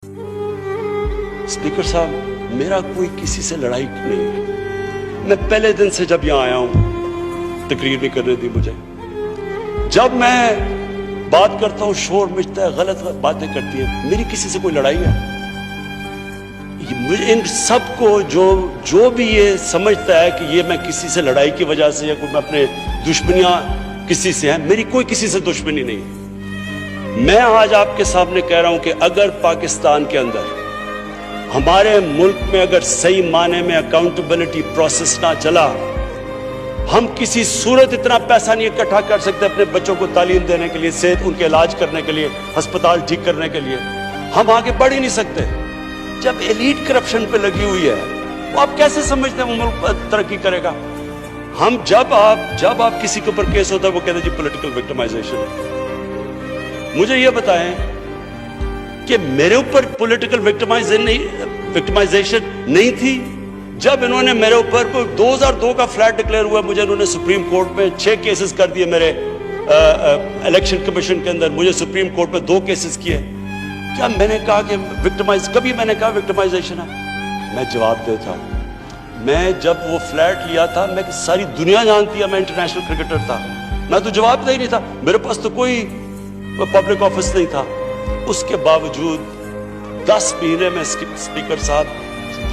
Speaker साहब, मेरा कोई किसी से लड़ाई नहीं है। मैं पहले दिन से जब यहाँ आया हूँ, तकरीर नहीं करने दी मुझे। जब मैं बात करता हूँ शोर मचता है, गलत बातें करती है। मेरी किसी से कोई लड़ाई है? मुझे इन सबको जो भी ये समझता है कि ये मैं किसी से लड़ाई की वजह से या कोई मैं अपने दुश्मनियां किसी से हैं, मेरी कोई किसी से दुश्मनी नहीं है। मैं आज आपके सामने कह रहा हूं कि अगर पाकिस्तान के अंदर हमारे मुल्क में अगर सही माने में अकाउंटेबिलिटी प्रोसेस ना चला, हम किसी सूरत इतना पैसा नहीं इकट्ठा कर सकते अपने बच्चों को तालीम देने के लिए, सेहत उनके इलाज करने के लिए, अस्पताल ठीक करने के लिए। हम आगे बढ़ ही नहीं सकते। जब एलीट करप्शन पे लगी हुई है, वो आप कैसे समझते हैं वो मुल्क तरक्की करेगा? हम जब आप किसी के ऊपर केस होता है वो कहते हैं जी पॉलिटिकल विक्टिमाइजेशन है। मुझे ये बताएं कि मेरे ऊपर पॉलिटिकल विक्टिमाइजेशन नहीं थी जब इन्होंने मेरे ऊपर 2002 का फ्लैट डिक्लेयर हुआ, मुझे इन्होंने सुप्रीम कोर्ट में 6 केसेस कर दिए। मेरे इलेक्शन कमीशन के अंदर मुझे सुप्रीम कोर्ट में 2 केसेस किए। क्या मैंने कहा कि कभी मैंने कहा विक्टिमाइजेशन है? मैं जवाब देता हूं। मैं जब वो फ्लैट लिया था, मैं सारी दुनिया जानती है मैं इंटरनेशनल क्रिकेटर था, मैं तो जवाब दे ही नहीं था। मेरे पास तो कोई पब्लिक ऑफिस नहीं था। उसके बावजूद 10 महीने में स्पीकर साहब,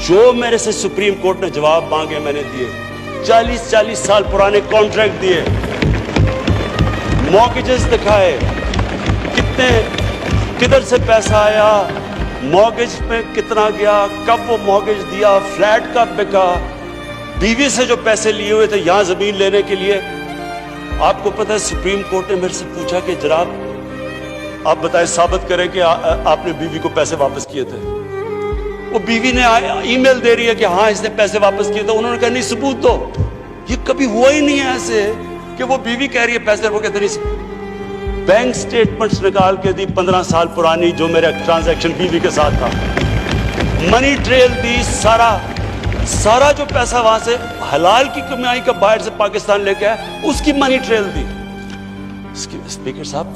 जो मेरे से सुप्रीम कोर्ट ने जवाब मांगे मैंने दिए। 40 साल पुराने कॉन्ट्रैक्ट दिए, मॉर्गेजेस दिखाए, किधर से पैसा आया, मॉर्गेज में कितना गया, कब वो मॉर्गेज दिया, फ्लैट कब बिका, बीवी से जो पैसे लिए हुए थे यहां जमीन लेने के लिए। आपको पता है सुप्रीम कोर्ट ने मेरे से पूछा कि जनाब आप बताएं, साबित करें कि आपने बीवी को पैसे वापस किए थे। वो बीवी ने ईमेल दे रही है कि हाँ इसने पैसे वापस किए थे। उन्होंने कहा नहीं सबूत दो। ये कभी हुआ ही नहीं है ऐसे कि वो बीवी कह रही है पैसे, वो कहते नहीं। बैंक स्टेटमेंट्स निकाल के दी 15 साल पुरानी, जो मेरा ट्रांजैक्शन बीवी के साथ था। मनी ट्रेल दी, सारा जो पैसा वहां से हलाल की कमाई का बाहर से पाकिस्तान लेके आया, उसकी मनी ट्रेल दी। स्पीकर साहब,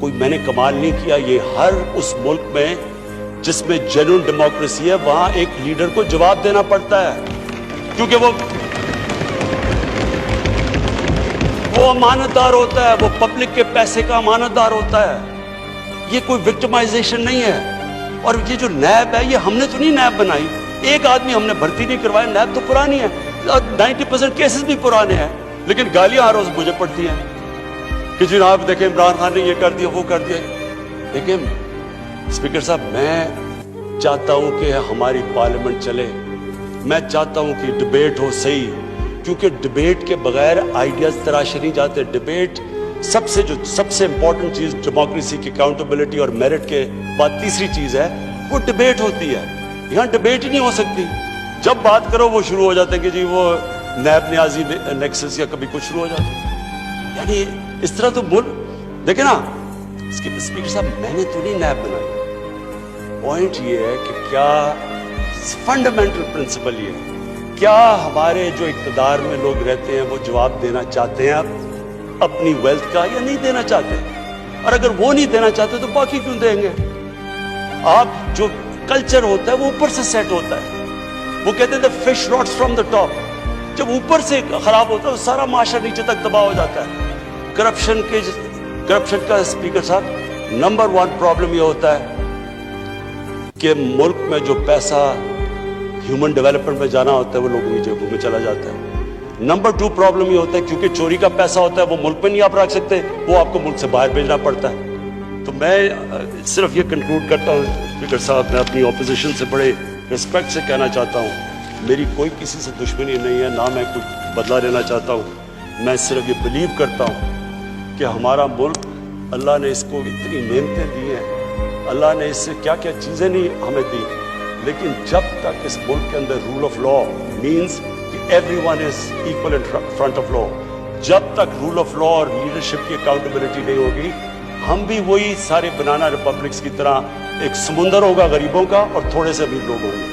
कोई मैंने कमाल नहीं किया। ये हर उस मुल्क में जिसमें जेन्युइन डेमोक्रेसी है, वहां एक लीडर को जवाब देना पड़ता है, क्योंकि वो अमानतदार होता है, वो पब्लिक के पैसे का अमानतदार होता है। ये कोई विक्टिमाइजेशन नहीं है। और ये जो नैब है, ये हमने तो नहीं नैब बनाई। एक आदमी हमने भर्ती नहीं करवाया। नैब तो पुरानी है, 90% केसेस भी पुराने हैं, लेकिन गालियां हर रोज मुझे पड़ती हैं कि जनाब देखें इमरान खान ने ये कर दिया, वो कर दिया। लेकिन स्पीकर साहब, मैं चाहता हूं कि हमारी पार्लियामेंट चले। मैं चाहता हूं कि डिबेट हो सही, क्योंकि डिबेट के बगैर आइडियाज तराशे नहीं जाते। डिबेट सबसे इंपॉर्टेंट चीज डेमोक्रेसी की अकाउंटेबिलिटी और मेरिट के बाद तीसरी चीज है वो डिबेट होती है। यहाँ डिबेट ही नहीं हो सकती। जब बात करो वो शुरू हो जाते हैं कि जी वो नैब न्याजी नेक्सस या कभी कुछ शुरू हो जाता है। यानी इस तरह तो देखे ना स्पीकर साहब, मैंने तो नहीं नैब बनाई। पॉइंट ये है कि क्या फंडामेंटल प्रिंसिपल ये है, क्या हमारे जो इक़्तिदार में लोग रहते हैं वो जवाब देना चाहते हैं अपनी वेल्थ का या नहीं देना चाहते? और अगर वो नहीं देना चाहते तो बाकी क्यों देंगे? आप जो कल्चर होता है वो ऊपर से सेट होता है। वो कहते हैं fish rots from the top. जब ऊपर से खराब होता है तो सारा माशरा नीचे तक तबाह हो जाता है। करप्शन का स्पीकर साहब नंबर 1 प्रॉब्लम ये होता है कि मुल्क में जो पैसा ह्यूमन डेवलपमेंट में जाना होता है वो लोगों की जेबों में चला जाता है। नंबर 2 प्रॉब्लम ये होता है क्योंकि चोरी का पैसा होता है वो मुल्क में नहीं आप रख सकते, वो आपको मुल्क से बाहर भेजना पड़ता है। तो मैं सिर्फ ये कंक्लूड करता हूँ स्पीकर साहब, मैं अपनी ऑपोजिशन से बड़े रिस्पेक्ट से कहना चाहता हूँ, मेरी कोई किसी से दुश्मनी नहीं है, ना मैं कोई बदला लेना चाहता हूँ। मैं सिर्फ ये बिलीव करता हूँ कि हमारा मुल्क, अल्लाह ने इसको इतनी नेमतें दी हैं, अल्लाह ने इससे क्या क्या चीज़ें नहीं हमें दी, लेकिन जब तक इस मुल्क के अंदर रूल ऑफ लॉ मीन्स कि everyone is equal in front of law, जब तक रूल ऑफ लॉ और लीडरशिप की अकाउंटेबिलिटी नहीं होगी, हम भी वही सारे बनाना रिपब्लिक्स की तरह एक समुंदर होगा गरीबों का और थोड़े से अमीर लोग होंगे।